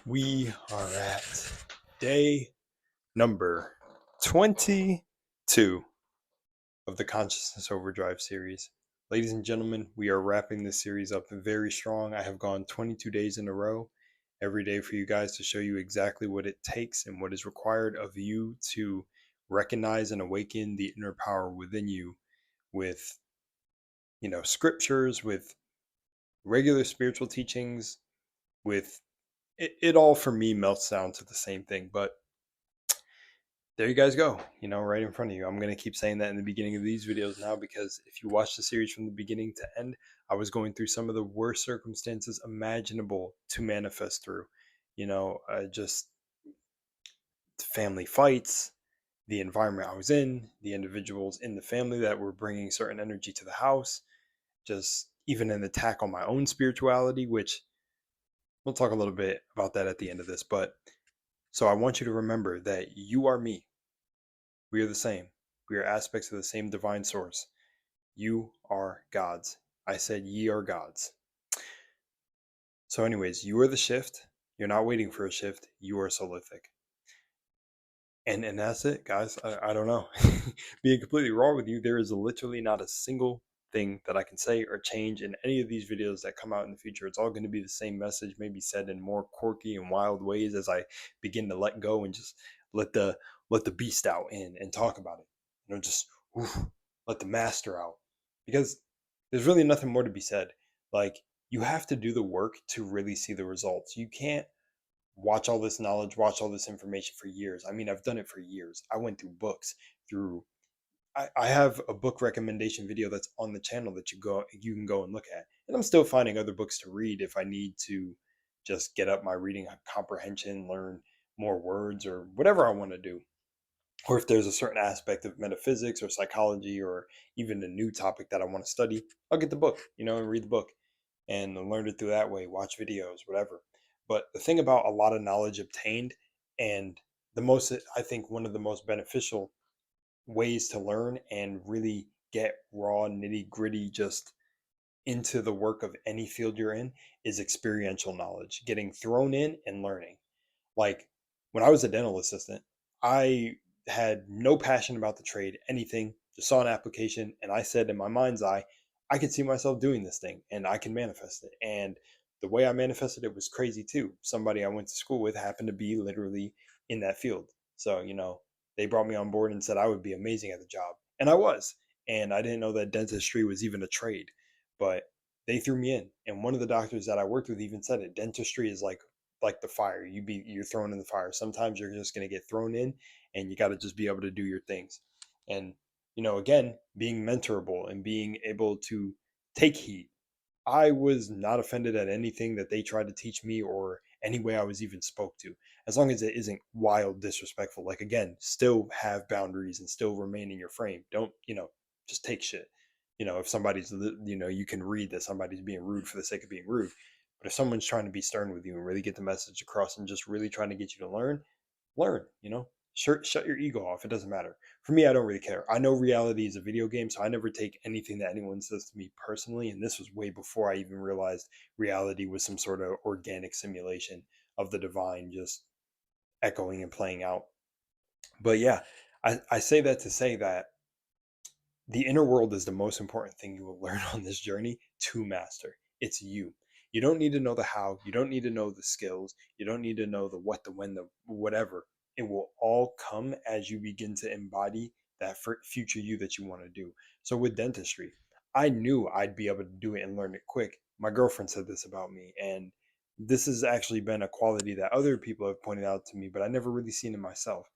We are at day number 22 of the Consciousness Overdrive series. Ladies and gentlemen, we are wrapping this series up very strong. I have gone 22 days in a row every day for you guys to show you exactly what it takes and what is required of you to recognize and awaken the inner power within you with, scriptures, with regular spiritual teachings, with it all for me melts down to the same thing. But there you guys go, right in front of you. I'm going to keep saying that in the beginning of these videos now, because if you watch the series from the beginning to end, I was going through some of the worst circumstances imaginable to manifest through. Just family fights, the environment I was in, the individuals in the family that were bringing certain energy to the house, just even an attack on my own spirituality, which we'll talk a little bit about that at the end of this. But so I want you to remember that you are me. We are the same. We are aspects of the same divine source. You are gods. I said ye are gods. So, anyways, you are the shift. You're not waiting for a shift. You are prolific. And that's it, guys. I don't know. Being completely raw with you, there is literally not a single thing that I can say or change in any of these videos that come out in the future. It's all going to be the same message, maybe said in more quirky and wild ways as I begin to let go and just let the beast out and talk about it. Just let the master out, because there's really nothing more to be said. Like, you have to do the work to really see the results. You can't watch all this knowledge, watch all this information for years. I mean, I've done it for years. I went through books, through I have a book recommendation video that's on the channel that you can go and look at. And I'm still finding other books to read if I need to just get up my reading comprehension, learn more words, or whatever I want to do. Or if there's a certain aspect of metaphysics or psychology or even a new topic that I want to study, I'll get the book, and read the book and learn it through that way, watch videos, whatever. But the thing about a lot of knowledge obtained, and I think one of the most beneficial ways to learn and really get raw, nitty gritty, just into the work of any field you're in, is experiential knowledge, getting thrown in and learning. Like, when I was a dental assistant, I had no passion about the trade, anything, just saw an application, and I said in my mind's eye, I could see myself doing this thing and I can manifest it. And the way I manifested it was crazy too. Somebody I went to school with happened to be literally in that field. So, they brought me on board and said I would be amazing at the job. And I was. And I didn't know that dentistry was even a trade. But they threw me in. And one of the doctors that I worked with even said it. Dentistry is like the fire. You're thrown in the fire. Sometimes you're just going to get thrown in, and you got to just be able to do your things. And again, being mentorable and being able to take heat. I was not offended at anything that they tried to teach me or any way I was even spoke to, as long as it isn't wild disrespectful. Like, again, still have boundaries and still remain in your frame. Don't, just take shit. If somebody's, you can read that somebody's being rude for the sake of being rude. But if someone's trying to be stern with you and really get the message across and just really trying to get you to learn. Shut your ego off. It doesn't matter. For me, I don't really care. I know reality is a video game, so I never take anything that anyone says to me personally. And this was way before I even realized reality was some sort of organic simulation of the divine just echoing and playing out. But yeah, I say that to say that the inner world is the most important thing you will learn on this journey to master. It's you. You don't need to know the how. You don't need to know the skills. You don't need to know the what, the when, the whatever. It will all come as you begin to embody that future you that you want to do. So with dentistry, I knew I'd be able to do it and learn it quick. My girlfriend said this about me, and this has actually been a quality that other people have pointed out to me, but I never really seen in myself,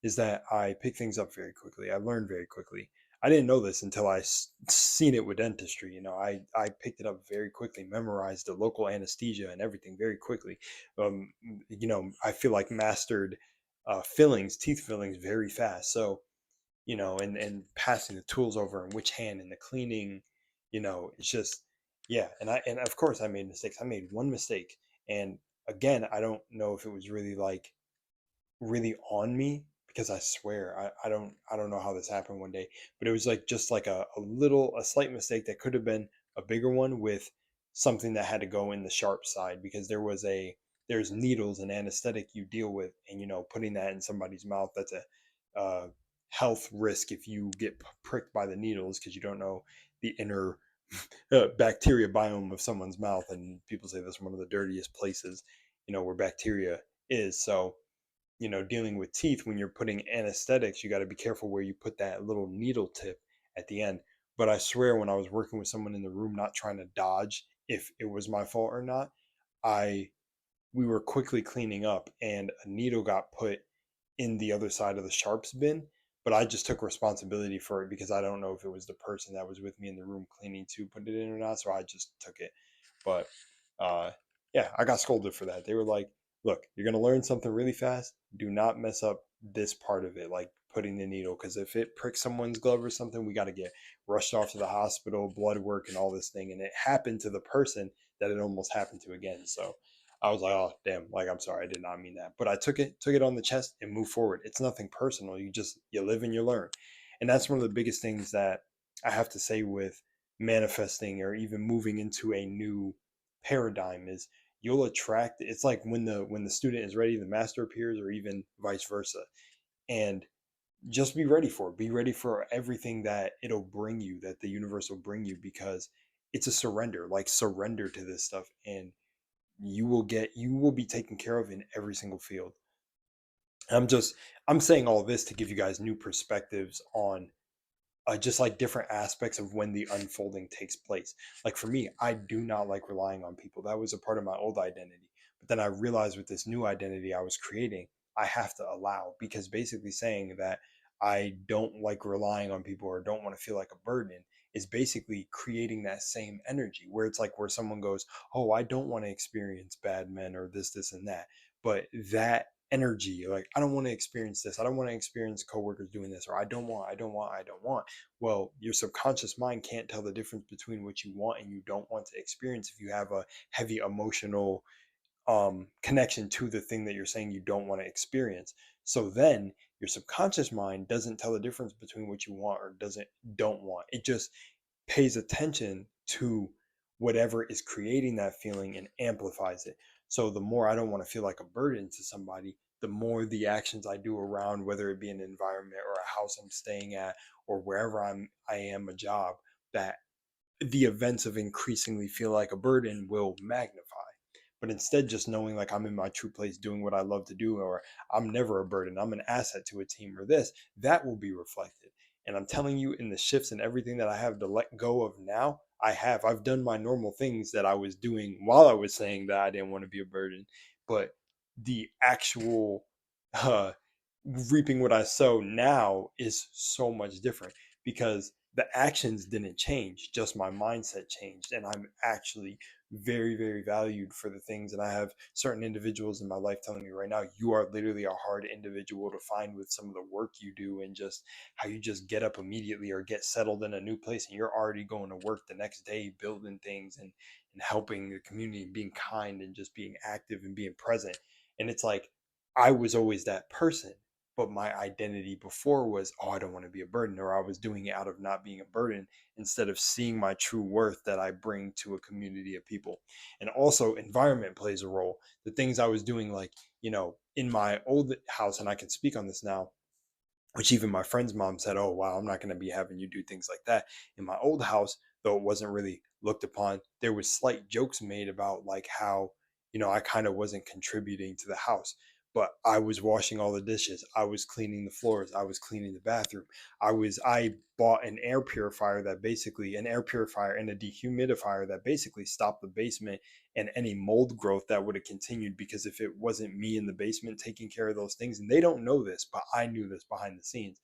is that I pick things up very quickly. I learn very quickly. I didn't know this until I seen it with dentistry. I picked it up very quickly, memorized the local anesthesia and everything very quickly. I feel like mastered teeth fillings very fast. So, and passing the tools over in which hand and the cleaning, it's just, yeah. And of course I made mistakes. I made one mistake. And again, I don't know if it was really really on me, because I swear I don't know how this happened one day, but it was like just like a slight mistake that could have been a bigger one, with something that had to go in the sharp side, because there was there's needles and anesthetic you deal with, and putting that in somebody's mouth, that's a health risk if you get pricked by the needles, because you don't know the inner bacteria biome of someone's mouth, and people say that's one of the dirtiest places where bacteria is. So dealing with teeth, when you're putting anesthetics, you got to be careful where you put that little needle tip at the end. But I swear, when I was working with someone in the room, not trying to dodge if it was my fault or not, I we were quickly cleaning up, and a needle got put in the other side of the sharps bin. But I just took responsibility for it, because I don't know if it was the person that was with me in the room cleaning to put it in or not. So I just took it. But uh, yeah, I got scolded for that. They were like, "Look, you're gonna learn something really fast. Do not mess up this part of it, like putting the needle, because if it pricks someone's glove or something, we got to get rushed off to the hospital, blood work, and all this thing." And it happened to the person that it almost happened to again. So I was like, "Oh damn, like I'm sorry, I did not mean that." But I took it on the chest and moved forward. It's nothing personal. You live and you learn. And that's one of the biggest things that I have to say with manifesting, or even moving into a new paradigm, is you'll attract. It's like when the student is ready, the master appears, or even vice versa. And just be ready for it. Be ready for everything that it'll bring you, that the universe will bring you, because it's a surrender. Like, surrender to this stuff, and you will be taken care of in every single field. I'm saying all this to give you guys new perspectives on just like different aspects of when the unfolding takes place. Like for me, I do not like relying on people. That was a part of my old identity. But then I realized, with this new identity I was creating, I have to allow, because basically saying that I don't like relying on people, or don't want to feel like a burden, is basically creating that same energy, where it's like, where someone goes, "Oh, I don't want to experience bad men, or this and that." But that energy, like, I don't want to experience this. I don't want to experience coworkers doing this, or I don't want. Well, your subconscious mind can't tell the difference between what you want and you don't want to experience, if you have a heavy emotional connection to the thing that you're saying you don't want to experience. So then your subconscious mind doesn't tell the difference between what you want or doesn't don't want. It just pays attention to whatever is creating that feeling and amplifies it. So the more I don't want to feel like a burden to somebody, the more the actions I do around, whether it be an environment or a house I'm staying at, or wherever I am a job, that the events of increasingly feel like a burden will magnify. But instead, just knowing, like, I'm in my true place doing what I love to do, or I'm never a burden, I'm an asset to a team, or this, that will be reflected. And I'm telling you, in the shifts and everything that I have to let go of now, I've done my normal things that I was doing while I was saying that I didn't want to be a burden. But the actual uh, reaping what I sow now is so much different, because the actions didn't change, just my mindset changed. And I'm actually very, very valued for the things. And I have certain individuals in my life telling me right now, "You are literally a hard individual to find with some of the work you do, and just how you just get up immediately, or get settled in a new place, and you're already going to work the next day, building things, and helping the community, and being kind, and just being active and being present." And it's like, I was always that person, but my identity before was, "Oh, I don't want to be a burden," or I was doing it out of not being a burden, instead of seeing my true worth that I bring to a community of people. And also, environment plays a role. The things I was doing, like, in my old house, and I can speak on this now, which even my friend's mom said, "Oh, wow, I'm not going to be having you do things like that." In my old house, though it wasn't really looked upon, there was slight jokes made about, like, how, I kind of wasn't contributing to the house. But I was washing all the dishes, I was cleaning the floors, I was cleaning the bathroom. I bought an air purifier and a dehumidifier that basically stopped the basement and any mold growth that would have continued, because if it wasn't me in the basement taking care of those things, and they don't know this, but I knew this behind the scenes.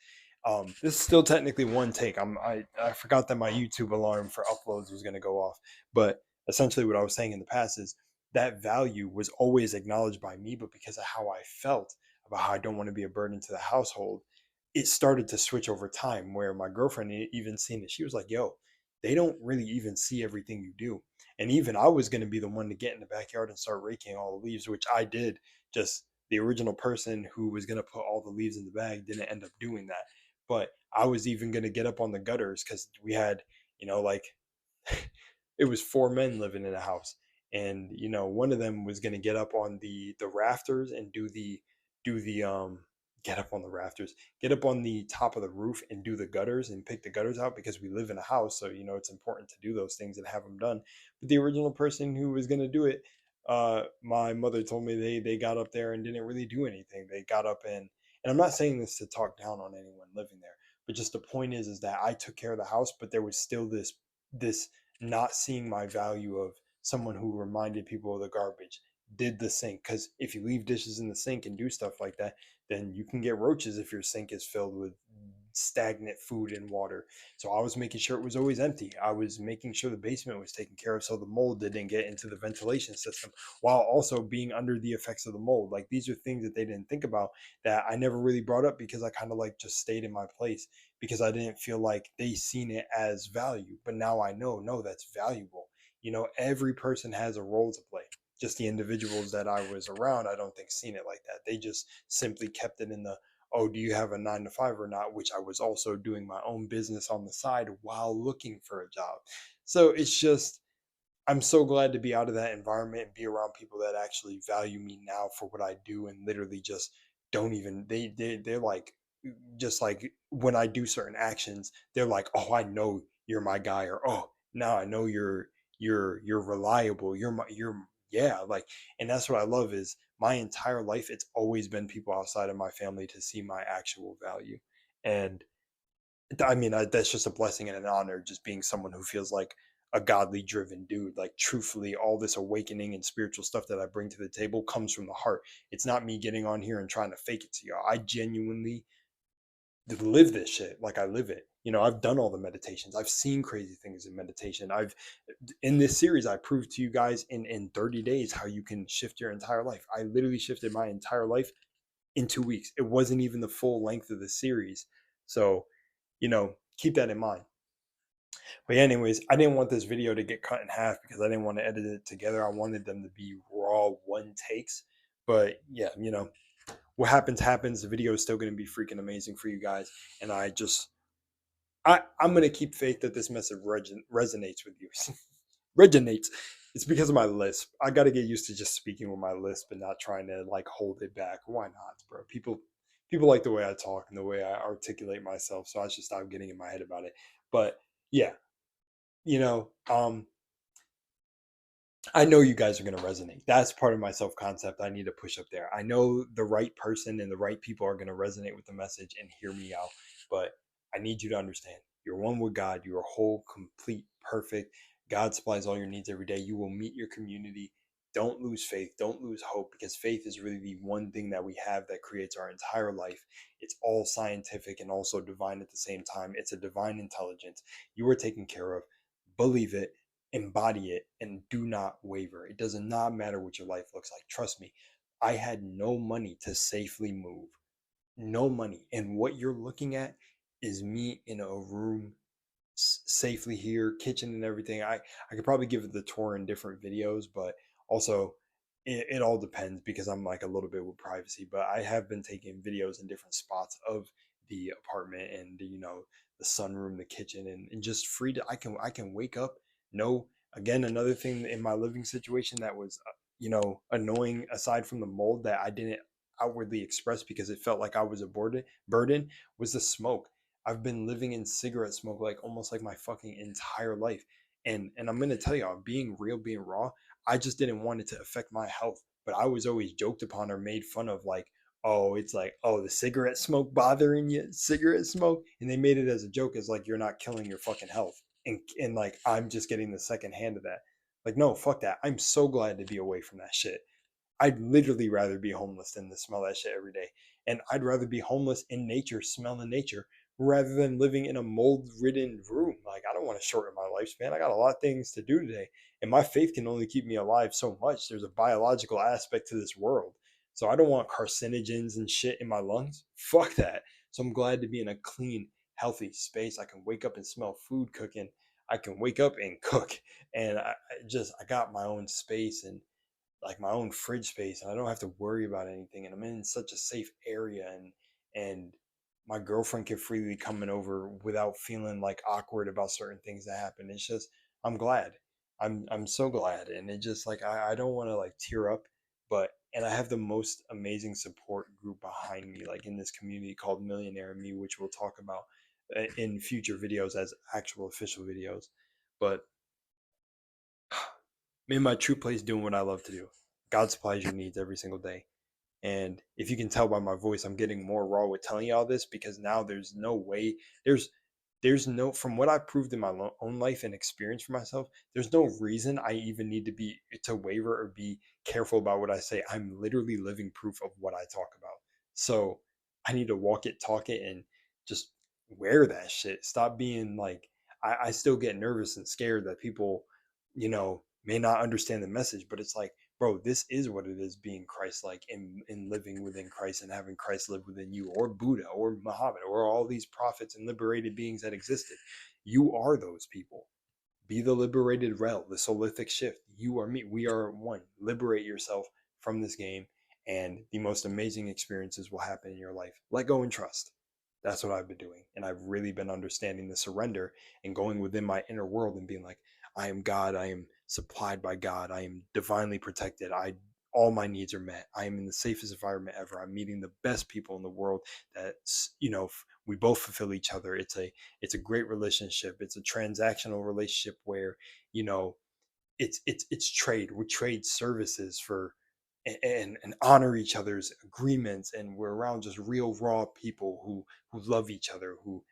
This is still technically one take. I forgot that my YouTube alarm for uploads was going to go off, but essentially what I was saying in the past is that value was always acknowledged by me, but because of how I felt about how I don't want to be a burden to the household, it started to switch over time, where my girlfriend even seen it. She was like, "Yo, they don't really even see everything you do." And even I was going to be the one to get in the backyard and start raking all the leaves, which I did. Just the original person who was going to put all the leaves in the bag didn't end up doing that. But I was even going to get up on the gutters, because we had, like, it was four men living in a house. and one of them was going to get up on the rafters and do the get up on the rafters, get up on the top of the roof and do the gutters and pick the gutters out, because we live in a house, so it's important to do those things and have them done. But the original person who was going to do it, my mother told me they got up there and didn't really do anything. They got up and I'm not saying this to talk down on anyone living there, but just the point is that I took care of the house, but there was still this not seeing my value of someone who reminded people of the garbage, did the sink. Because if you leave dishes in the sink and do stuff like that, then you can get roaches if your sink is filled with stagnant food and water. So I was making sure it was always empty. I was making sure the basement was taken care of so the mold didn't get into the ventilation system, while also being under the effects of the mold. Like, these are things that they didn't think about, that I never really brought up, because I kind of like just stayed in my place, because I didn't feel like they seen it as value. But now I know, no, that's valuable. Every person has a role to play. Just the individuals that I was around, I don't think seen it like that. They just simply kept it in the, oh, do you have a 9 to 5 or not? Which I was also doing my own business on the side while looking for a job. So it's just, I'm so glad to be out of that environment and be around people that actually value me now for what I do, and literally just don't even, they're like, just like when I do certain actions, they're like, oh, I know you're my guy, or oh, now I know you're reliable. You're yeah, like, and that's what I love is my entire life it's always been people outside of my family to see my actual value. And I mean, that's just a blessing and an honor, just being someone who feels like a godly driven dude. Like, truthfully, all this awakening and spiritual stuff that I bring to the table comes from the heart. It's not me getting on here and trying to fake it to y'all. I genuinely live this shit like I live it. I've done all the meditations. I've seen crazy things in meditation. I've in this series I proved to you guys in 30 days how you can shift your entire life. I literally shifted my entire life in 2 weeks. It wasn't even the full length of the series. So, keep that in mind. But anyways, I didn't want this video to get cut in half because I didn't want to edit it together. I wanted them to be raw one takes. But yeah, what happens happens. The video is still going to be freaking amazing for you guys, and I'm going to keep faith that this message resonates with you. Resonates. It's because of my lisp. I got to get used to just speaking with my lisp and not trying to like hold it back. Why not, bro? People like the way I talk and the way I articulate myself, so I should stop getting in my head about it. But yeah, you know, um, I know you guys are going to resonate. That's part of my self concept. I need to push up there. I know the right person and the right people are going to resonate with the message and hear me out. But I need you to understand you're one with God. You're whole, complete, perfect. God supplies all your needs every day. You will meet your community. Don't lose faith. Don't lose hope, because faith is really the one thing that we have that creates our entire life. It's all scientific and also divine at the same time. It's a divine intelligence. You are taken care of. Believe it, embody it, and do not waver. It does not matter what your life looks like. Trust me, I had no money to safely move. No money. And what you're looking at is me in a room safely here, kitchen and everything. I could probably give it the tour in different videos, but also it all depends because I'm like a little bit with privacy. But I have been taking videos in different spots of the apartment and the sunroom, the kitchen, and just free to I can wake up. No, again, another thing in my living situation that was annoying aside from the mold that I didn't outwardly express because it felt like I was a burden was the smoke. I've been living in cigarette smoke like almost like my fucking entire life. And I'm gonna tell y'all, being real, being raw, I just didn't want it to affect my health. But I was always joked upon or made fun of like, oh, it's like, oh, the cigarette smoke bothering you, cigarette smoke. And they made it as a joke, as like you're not killing your fucking health. And like I'm just getting the second hand of that. Like, no, fuck that. I'm so glad to be away from that shit. I'd literally rather be homeless than to smell that shit every day. And I'd rather be homeless in nature, smelling nature, rather than living in a mold ridden room. Like, I don't want to shorten my lifespan. I got a lot of things to do today. And my faith can only keep me alive so much. There's a biological aspect to this world. So I don't want carcinogens and shit in my lungs. Fuck that. So I'm glad to be in a clean, healthy space. I can wake up and smell food cooking. I can wake up and cook. And I got my own space and like my own fridge space, and I don't have to worry about anything, and I'm in such a safe area, and my girlfriend can freely come in over without feeling like awkward about certain things that happen. It's just I'm glad. I'm so glad, and it just like I don't want to like tear up, but and I have the most amazing support group behind me, like in this community called Millionaire and Me, which we'll talk about in future videos as actual official videos. But me and my true place doing what I love to do. God supplies your needs every single day. And if you can tell by my voice, I'm getting more raw with telling you all this because now there's no way, there's there's no, from what I've proved in my own life and experience for myself, there's no reason I even need to waver or be careful about what I say. I'm literally living proof of what I talk about. So I need to walk it, talk it, and just wear that shit. Stop being like, I still get nervous and scared that people, may not understand the message, but it's like, bro, this is what it is being Christ-like in living within Christ and having Christ live within you, or Buddha, or Muhammad, or all these prophets and liberated beings that existed. You are those people. Be the liberated rel, the solithic shift. You are me. We are one. Liberate yourself from this game, and the most amazing experiences will happen in your life. Let go and trust. That's what I've been doing. And I've really been understanding the surrender and going within my inner world and being like, I am God. I am supplied by God. I am divinely protected. All my needs are met. I am in the safest environment ever. I'm meeting the best people in the world we both fulfill each other. It's a great relationship. It's a transactional relationship where, you know, it's trade. We trade services for and honor each other's agreements, and we're around just real raw people who love each other, who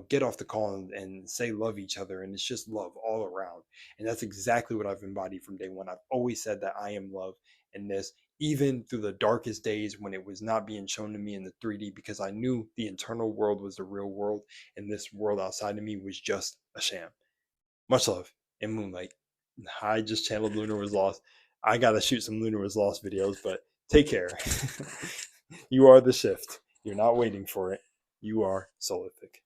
get off the call and say love each other, and it's just love all around. And that's exactly what I've embodied from day one. I've always said that I am love, and this even through the darkest days when it was not being shown to me in the 3D, because I knew the internal world was the real world and this world outside of me was just a sham. Much love and Moonlight. I just channeled Lunar Was Lost. I gotta shoot some Lunar Was Lost videos, but take care. You are the shift. You're not waiting for it. You are Solithic.